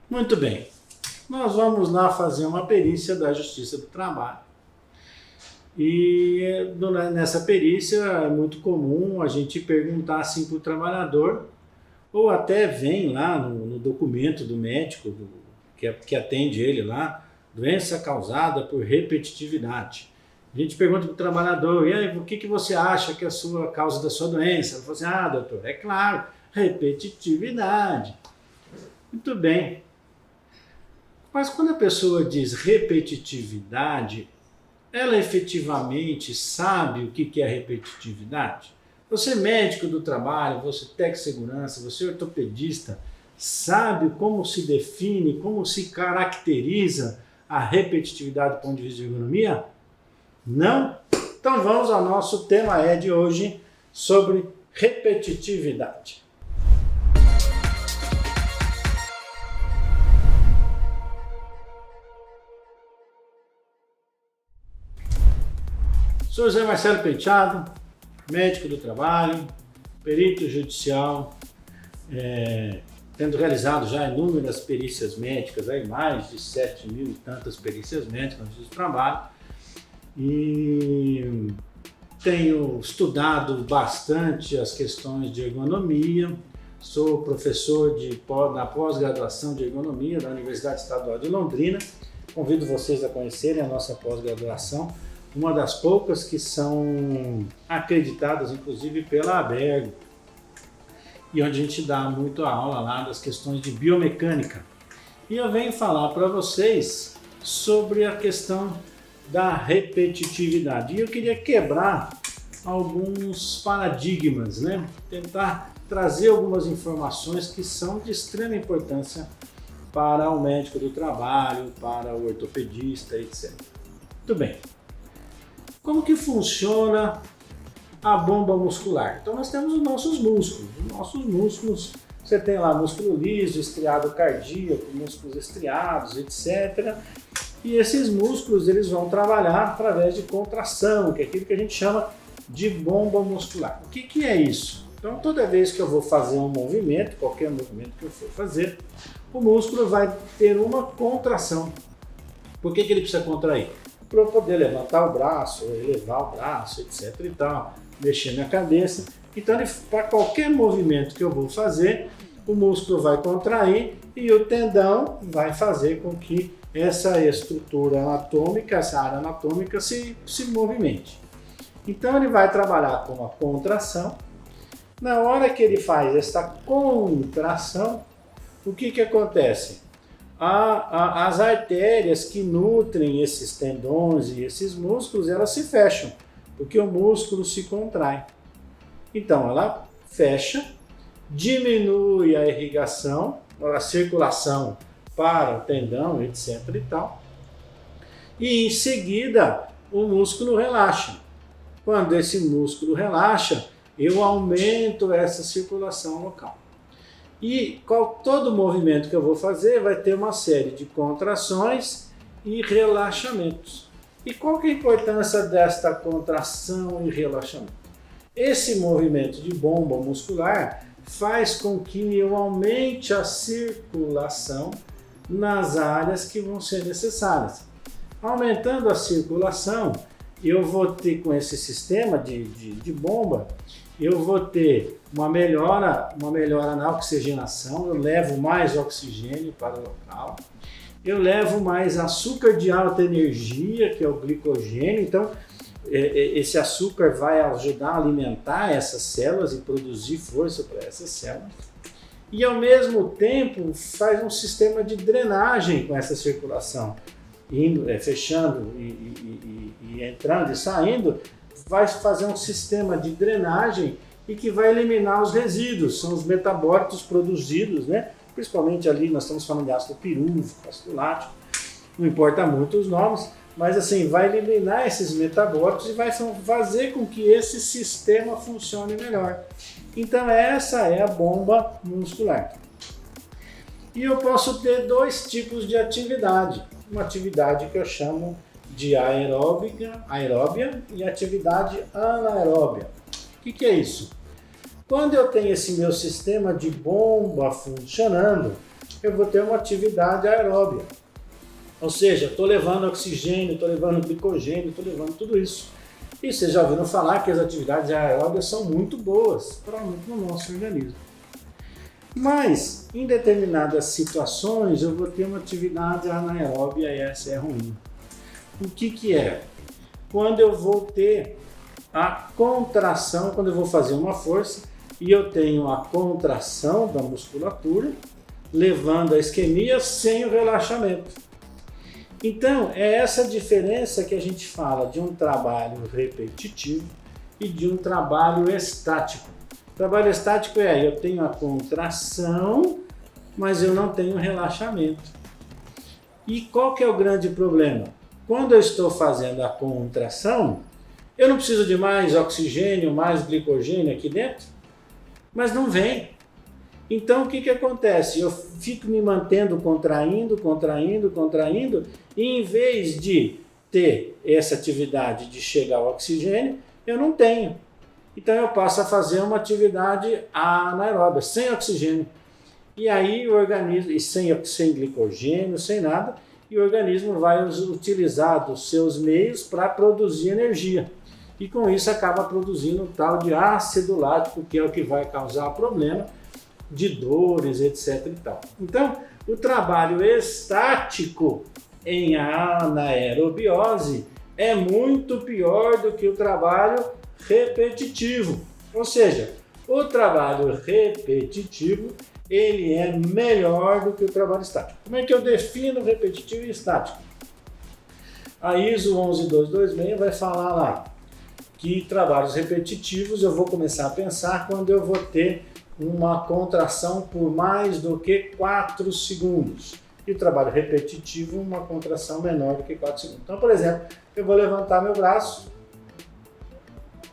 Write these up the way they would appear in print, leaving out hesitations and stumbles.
Muito bem, nós vamos lá fazer uma perícia da Justiça do Trabalho. E nessa perícia é muito comum a gente perguntar assim para o trabalhador, ou até vem lá no documento do médico que atende ele lá, doença causada por repetitividade. A gente pergunta para o trabalhador, e aí, o que você acha que é a sua causa da sua doença? Ele fala assim, doutor, é claro, repetitividade. Muito bem. Mas quando a pessoa diz repetitividade, ela efetivamente sabe o que é repetitividade? Você médico do trabalho, você técnico de segurança, você ortopedista, sabe como se define, como se caracteriza a repetitividade do ponto de vista de ergonomia? Não? Então vamos ao nosso tema de hoje sobre repetitividade. Sou José Marcelo Penteado, médico do trabalho, perito judicial, tendo realizado já inúmeras perícias médicas, mais de 7.000 e tantas perícias médicas no Justiça do Trabalho, e tenho estudado bastante as questões de ergonomia, sou professor da pós-graduação de ergonomia da Universidade Estadual de Londrina, convido vocês a conhecerem a nossa pós-graduação, uma das poucas que são acreditadas, inclusive, pela Abergo, e onde a gente dá muito a aula lá das questões de biomecânica. E eu venho falar para vocês sobre a questão da repetitividade. E eu queria quebrar alguns paradigmas, tentar trazer algumas informações que são de extrema importância para o médico do trabalho, para o ortopedista, etc. Muito bem. Como que funciona a bomba muscular? Então nós temos os nossos músculos. Os nossos músculos, você tem lá músculo liso, estriado cardíaco, músculos estriados, etc. E esses músculos eles vão trabalhar através de contração, que é aquilo que a gente chama de bomba muscular. O que é isso? Então toda vez que eu vou fazer um movimento, qualquer movimento que eu for fazer, o músculo vai ter uma contração. Por que ele precisa contrair? Para eu poder levantar o braço, elevar o braço, etc. e tal, mexer minha cabeça. Então, para qualquer movimento que eu vou fazer, o músculo vai contrair e o tendão vai fazer com que essa estrutura anatômica, essa área anatômica se movimente. Então, ele vai trabalhar com a contração. Na hora que ele faz essa contração, o que acontece? As artérias que nutrem esses tendões e esses músculos, elas se fecham, porque o músculo se contrai. Então ela fecha, diminui a irrigação, a circulação para o tendão, etc. e tal. E em seguida o músculo relaxa. Quando esse músculo relaxa, eu aumento essa circulação local. E todo movimento que eu vou fazer vai ter uma série de contrações e relaxamentos. E qual que é a importância desta contração e relaxamento? Esse movimento de bomba muscular faz com que eu aumente a circulação nas áreas que vão ser necessárias. Aumentando a circulação, eu vou ter com esse sistema de bomba, eu vou ter uma melhora na oxigenação, eu levo mais oxigênio para o local, eu levo mais açúcar de alta energia, que é o glicogênio, então esse açúcar vai ajudar a alimentar essas células e produzir força para essas células, e ao mesmo tempo faz um sistema de drenagem com essa circulação, fechando e entrando e saindo, vai fazer um sistema de drenagem e que vai eliminar os resíduos, são os metabólitos produzidos, principalmente ali nós estamos falando de ácido pirúvico, ácido lático, não importa muito os nomes, mas assim, vai eliminar esses metabólitos e vai fazer com que esse sistema funcione melhor. Então essa é a bomba muscular. E eu posso ter dois tipos de atividade, uma atividade que eu chamo de aeróbia e atividade anaeróbia. O que é isso? Quando eu tenho esse meu sistema de bomba funcionando, eu vou ter uma atividade aeróbia. Ou seja, estou levando oxigênio, estou levando glicogênio, estou levando tudo isso. E vocês já ouviram falar que as atividades aeróbias são muito boas para o nosso organismo. Mas, em determinadas situações, eu vou ter uma atividade anaeróbia e essa é ruim. O que é? Quando eu vou ter a contração, quando eu vou fazer uma força e eu tenho a contração da musculatura, levando a isquemia sem o relaxamento. Então, é essa diferença que a gente fala de um trabalho repetitivo e de um trabalho estático. O trabalho estático eu tenho a contração, mas eu não tenho relaxamento. E qual que é o grande problema? Quando eu estou fazendo a contração, eu não preciso de mais oxigênio, mais glicogênio aqui dentro, mas não vem. Então o que acontece? Eu fico me mantendo contraindo, e em vez de ter essa atividade de chegar ao oxigênio, eu não tenho. Então eu passo a fazer uma atividade anaeróbia, sem oxigênio. E aí o organismo, e sem glicogênio, sem nada, e o organismo vai utilizar dos seus meios para produzir energia. E com isso acaba produzindo um tal de ácido lático, que é o que vai causar problema de dores, etc. e tal. Então, o trabalho estático em anaerobiose é muito pior do que o trabalho repetitivo. Ou seja, o trabalho repetitivo ele é melhor do que o trabalho estático. Como é que eu defino repetitivo e estático? A ISO 11226 vai falar lá que trabalhos repetitivos eu vou começar a pensar quando eu vou ter uma contração por mais do que 4 segundos. E o trabalho repetitivo, uma contração menor do que 4 segundos. Então, por exemplo, eu vou levantar meu braço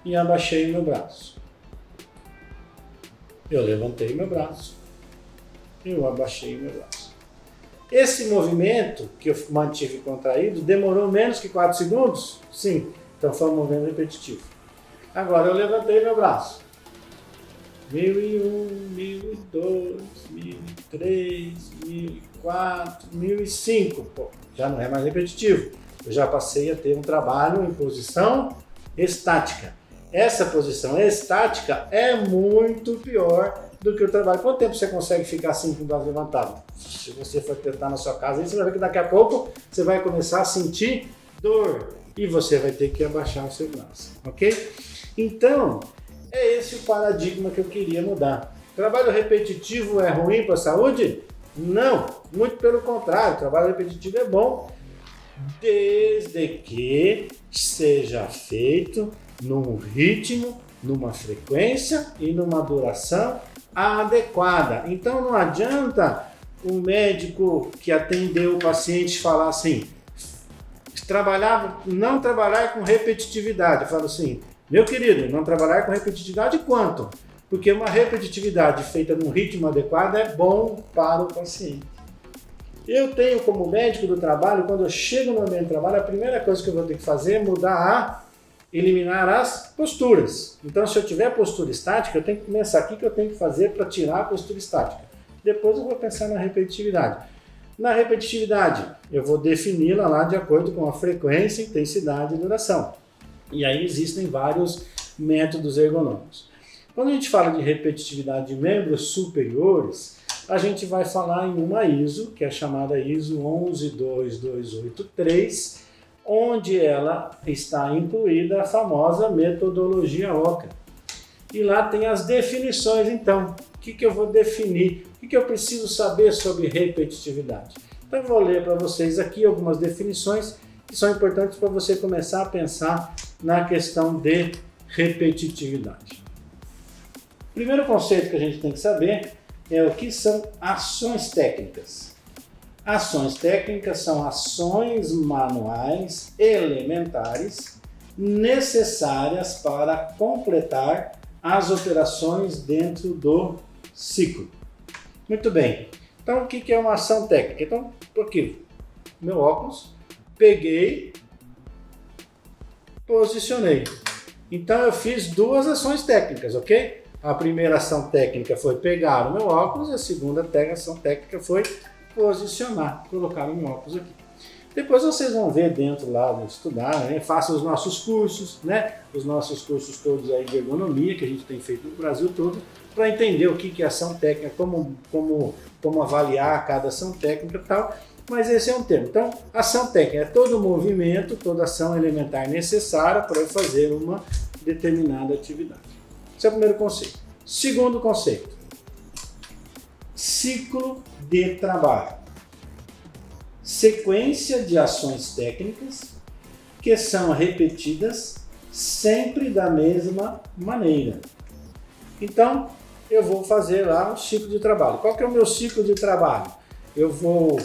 e abaixei meu braço. Eu levantei meu braço, eu abaixei meu braço. Esse movimento que eu mantive contraído demorou menos que 4 segundos? Sim, então foi um movimento repetitivo. Agora eu levantei meu braço. 1001, 1002, 1003, 1004, 1005. Pô, já não é mais repetitivo. Eu já passei a ter um trabalho em posição estática. Essa posição estática é muito pior do que o trabalho. Quanto tempo você consegue ficar assim com o braço levantado? Se você for tentar na sua casa, você vai ver que daqui a pouco você vai começar a sentir dor e você vai ter que abaixar o seu braço, ok? Então, é esse o paradigma que eu queria mudar. Trabalho repetitivo é ruim para a saúde? Não, muito pelo contrário, trabalho repetitivo é bom, desde que seja feito num ritmo, numa frequência e numa duração adequada. Então não adianta o médico que atendeu o paciente falar assim, não trabalhar com repetitividade. Eu falo assim, meu querido, não trabalhar com repetitividade quanto? Porque uma repetitividade feita num ritmo adequado é bom para o paciente. Eu tenho como médico do trabalho, quando eu chego no ambiente de trabalho, a primeira coisa que eu vou ter que fazer é eliminar as posturas. Então, se eu tiver postura estática, eu tenho que começar aqui que eu tenho que fazer para tirar a postura estática. Depois eu vou pensar na repetitividade. Na repetitividade, eu vou defini-la lá de acordo com a frequência, intensidade e duração. E aí existem vários métodos ergonômicos. Quando a gente fala de repetitividade de membros superiores, a gente vai falar em uma ISO, que é chamada ISO 1122383, onde ela está incluída a famosa metodologia OCA. E lá tem as definições, então. O que eu vou definir? O que eu preciso saber sobre repetitividade? Então eu vou ler para vocês aqui algumas definições que são importantes para você começar a pensar na questão de repetitividade. O primeiro conceito que a gente tem que saber é o que são ações técnicas. Ações técnicas são ações manuais elementares necessárias para completar as operações dentro do ciclo. Muito bem. Então, o que é uma ação técnica? Então, estou aqui, meu óculos, peguei, posicionei. Então, eu fiz duas ações técnicas, ok? A primeira ação técnica foi pegar o meu óculos, a segunda ação técnica foi posicionar, colocar o meu óculos aqui. Depois vocês vão ver dentro lá, vão estudar, né? Façam os nossos cursos, né? Os nossos cursos todos aí de ergonomia que a gente tem feito no Brasil todo, para entender o que é ação técnica, como avaliar cada ação técnica e tal. Mas esse é um termo. Então, ação técnica é todo movimento, toda ação elementar necessária para eu fazer uma determinada atividade. Esse é o primeiro conceito. Segundo conceito, ciclo de trabalho. Sequência de ações técnicas que são repetidas sempre da mesma maneira. Então, eu vou fazer lá um ciclo de trabalho. Qual que é o meu ciclo de trabalho? Eu vou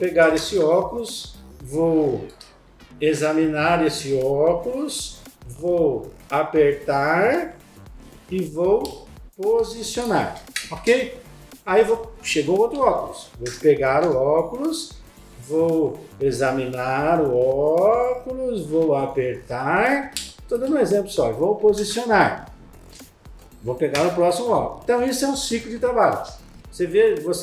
pegar esse óculos, vou examinar esse óculos, vou apertar e vou posicionar, ok? Aí chegou outro óculos, vou pegar o óculos, vou examinar o óculos, vou apertar, estou dando um exemplo só, vou posicionar, vou pegar o próximo óculos. Então isso é um ciclo de trabalho. Você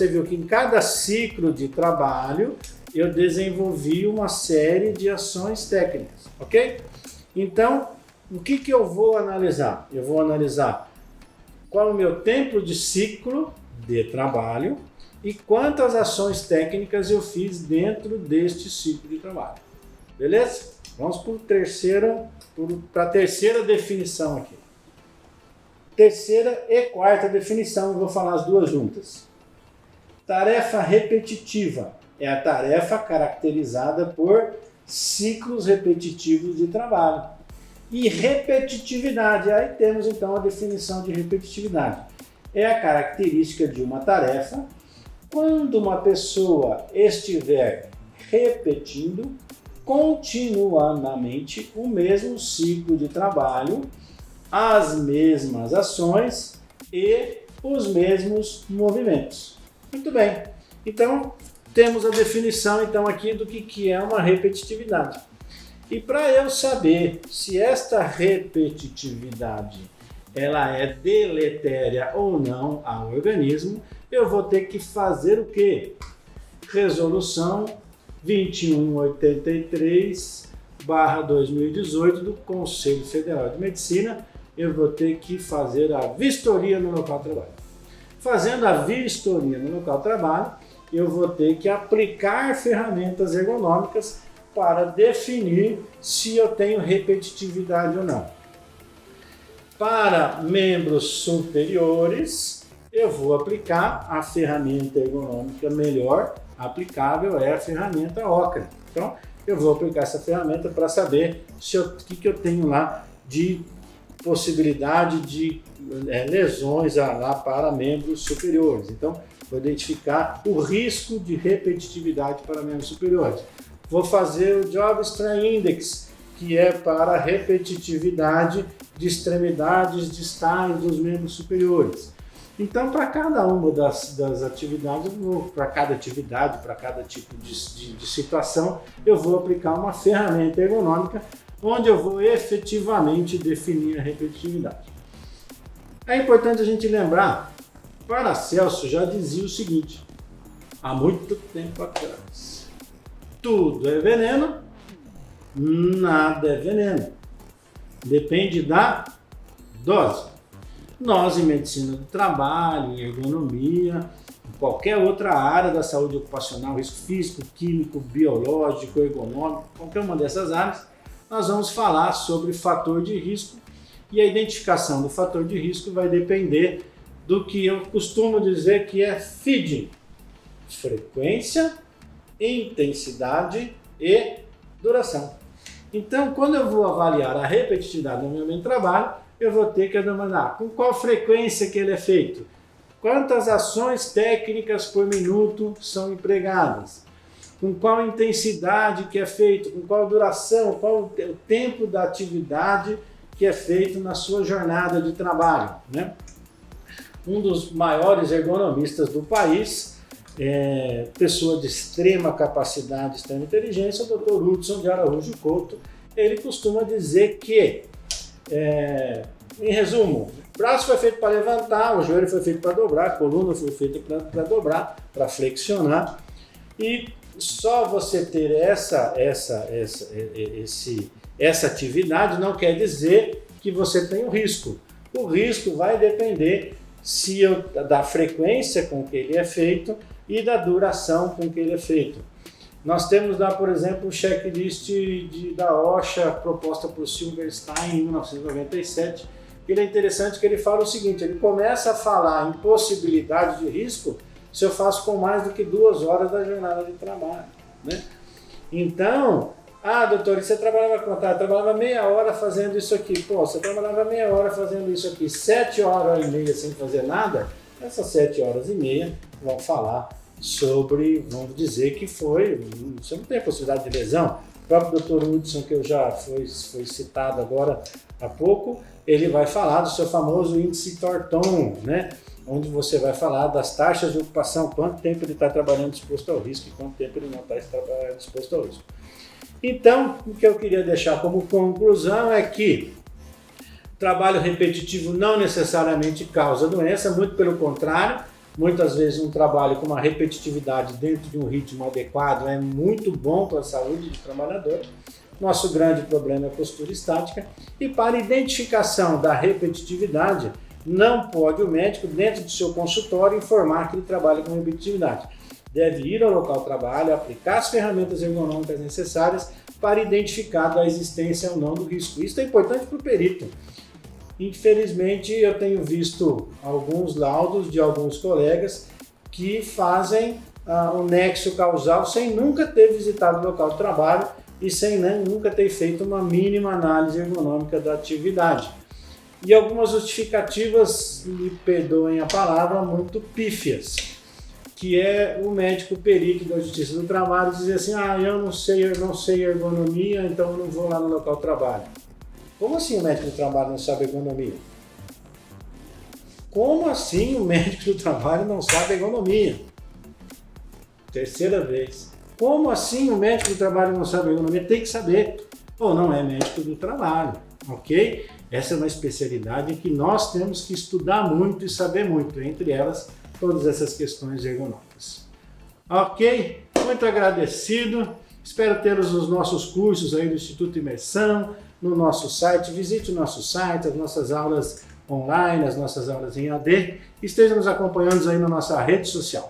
viu que em cada ciclo de trabalho eu desenvolvi uma série de ações técnicas, ok? Então, o que eu vou analisar? Eu vou analisar qual é o meu tempo de ciclo de trabalho e quantas ações técnicas eu fiz dentro deste ciclo de trabalho. Beleza? Vamos para a terceira definição aqui. Terceira e quarta definição, eu vou falar as duas juntas. Tarefa repetitiva é a tarefa caracterizada por ciclos repetitivos de trabalho. E repetitividade, aí temos então a definição de repetitividade. É a característica de uma tarefa quando uma pessoa estiver repetindo continuamente o mesmo ciclo de trabalho, as mesmas ações e os mesmos movimentos. Muito bem, então temos a definição então aqui do que é uma repetitividade. E para eu saber se esta repetitividade ela é deletéria ou não ao organismo, eu vou ter que fazer o quê? Resolução 2183/2018 do Conselho Federal de Medicina, eu vou ter que fazer a vistoria no local de trabalho. Fazendo a vistoria no local de trabalho, eu vou ter que aplicar ferramentas ergonômicas para definir se eu tenho repetitividade ou não. Para membros superiores, eu vou aplicar a ferramenta ergonômica melhor aplicável, é a ferramenta OCRA. Então, eu vou aplicar essa ferramenta para saber o que eu tenho lá de possibilidade de lesões lá para membros superiores. Então, vou identificar o risco de repetitividade para membros superiores. Vou fazer o Job Strain Index, que é para a repetitividade de extremidades distais dos membros superiores. Então, para cada uma das atividades, para cada atividade, para cada tipo de situação, eu vou aplicar uma ferramenta ergonômica onde eu vou efetivamente definir a repetitividade. É importante a gente lembrar, Paracelso já dizia o seguinte, há muito tempo atrás, tudo é veneno, nada é veneno, depende da dose. Nós, em medicina do trabalho, em ergonomia, em qualquer outra área da saúde ocupacional, risco físico, químico, biológico, ergonômico, qualquer uma dessas áreas, nós vamos falar sobre fator de risco e a identificação do fator de risco vai depender do que eu costumo dizer que é FIDE, frequência, intensidade e duração. Então, quando eu vou avaliar a repetitividade do meu ambiente de trabalho, eu vou ter que determinar com qual frequência que ele é feito, quantas ações técnicas por minuto são empregadas, com qual intensidade que é feito, com qual duração, qual o tempo da atividade que é feito na sua jornada de trabalho, né? Um dos maiores ergonomistas do país, pessoa de extrema capacidade, extrema inteligência, o Dr. Hudson de Araújo Couto, ele costuma dizer que Em resumo, o braço foi feito para levantar, o joelho foi feito para dobrar, a coluna foi feita para dobrar, para flexionar. E só você ter essa atividade não quer dizer que você tem um risco. O risco vai depender da frequência com que ele é feito e da duração com que ele é feito. Nós temos lá, por exemplo, o checklist da OSHA proposta por Silverstein em 1997. Ele é interessante que ele fala o seguinte, ele começa a falar em possibilidade de risco se eu faço com mais do que 2 horas da jornada de trabalho, né? Então, doutor, você trabalhava quanto? Eu trabalhava meia hora fazendo isso aqui. Pô, você trabalhava meia hora fazendo isso aqui, 7 horas e meia sem fazer nada, essas 7 horas e meia vão falar sobre, vamos dizer que você não tem possibilidade de lesão. O próprio Dr. Hudson, que eu já foi citado agora há pouco, ele vai falar do seu famoso índice Thornton, né? Onde você vai falar das taxas de ocupação, quanto tempo ele está trabalhando disposto ao risco e quanto tempo ele não está trabalhando disposto ao risco. Então, o que eu queria deixar como conclusão é que trabalho repetitivo não necessariamente causa doença, muito pelo contrário, muitas vezes um trabalho com uma repetitividade dentro de um ritmo adequado é muito bom para a saúde do trabalhador. Nosso grande problema é a postura estática e para identificação da repetitividade, não pode o médico, dentro do seu consultório, informar que ele trabalha com repetitividade. Deve ir ao local de trabalho, aplicar as ferramentas ergonômicas necessárias para identificar a existência ou não do risco. Isso é importante para o perito. Infelizmente, eu tenho visto alguns laudos de alguns colegas que fazem o nexo causal sem nunca ter visitado o local de trabalho e sem nunca ter feito uma mínima análise ergonômica da atividade. E algumas justificativas, me perdoem a palavra, muito pífias, que é o médico perito da Justiça do Trabalho dizer assim, eu não sei ergonomia, então eu não vou lá no local de trabalho. Como assim o médico do trabalho não sabe ergonomia? Como assim o médico do trabalho não sabe ergonomia? Terceira vez. Como assim o médico do trabalho não sabe ergonomia? Tem que saber. Ou não é médico do trabalho, ok? Essa é uma especialidade que nós temos que estudar muito e saber muito, entre elas, todas essas questões ergonômicas. Ok? Muito agradecido. Espero tê-los nos nossos cursos aí do Instituto Imersão, no nosso site. Visite o nosso site, as nossas aulas online, as nossas aulas em AD. Esteja nos acompanhando aí na nossa rede social.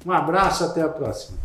Um abraço, até a próxima.